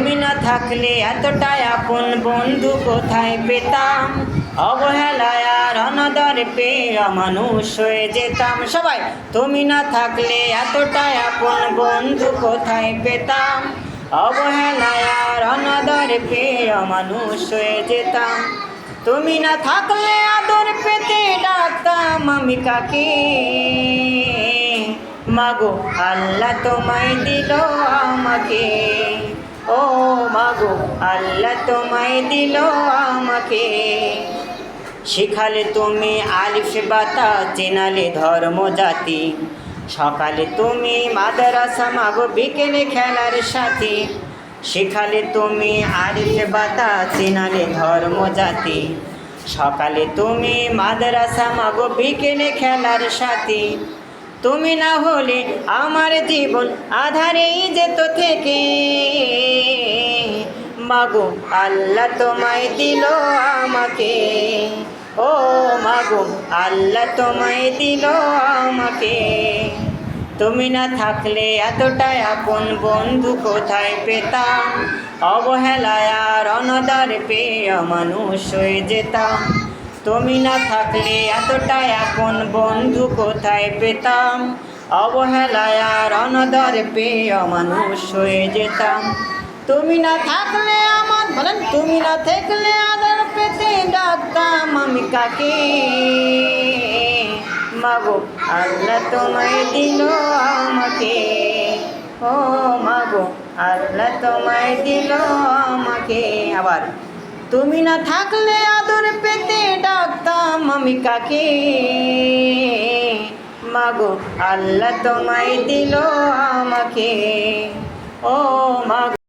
তুমি না থাকলে এতটা আপন বন্ধু কোথায় পেতাম। অবহেলায় আর অনাদরে পেয়ে অমানুষ হয়ে যেতাম। সবাই, তুমি না থাকলে এতটা আপন বন্ধু কোথায় পেতাম। অবহেলায় আর অনাদরে পেয়ে অমানুষ হয়ে যেতাম। তুমি না থাকলে আদর পেতে ডাকতাম আমি কাকে। মাগো আল্লাহ তোমায় দিল আমাকে। ও মাগো আল্লাহ তোমায় দিল আমাকে। শিখালে তুমি আলিফ বাতা, চেনালে ধর্ম জাতি। সকালে তুমি মাদ্রাসা, মাগো বিকেলে খেলার সাথী। শিখালে তুমি আলিফ বাতা, চেনালে ধর্ম জাতি। সকালে তুমি মাদ্রাসা, মাগো বিকেলে খেলার সাথী। তুমি না হলে আমার জীবন আধারেই যেত থেকে। মাগো আল্লাহ তোমায় দিল আমাকে। ও মাগো আল্লাহ তোমায় দিল আমাকে। তুমি না থাকলে এতটা আপন বন্ধু কোথায় পেতাম। অবহেলায় আর অনাদর পেয়ে অমানুষ হয়ে যেতাম। তুমি না থাকলে এতটা আপন বন্ধু কোথায় পেতাম। অবহেলায় আর অনাদর পেয়ে অমানুষ হয়ে যেতাম। তুমি না থাকলে আমার, বলেন, তুমি না থাকলে আদর পেতে ডাকতাম আমি কাকে। মাগো আল্লাহ তোমায় দিল আমাকে। ও মাগো আল্লাহ তোমায় দিল আমাকে। আবার, তুমি না থাকলে আদর পেতে ডাকতাম আমি কাকে। মাগো আল্লাহ তোমায় দিল আমাকে। ও মাগো।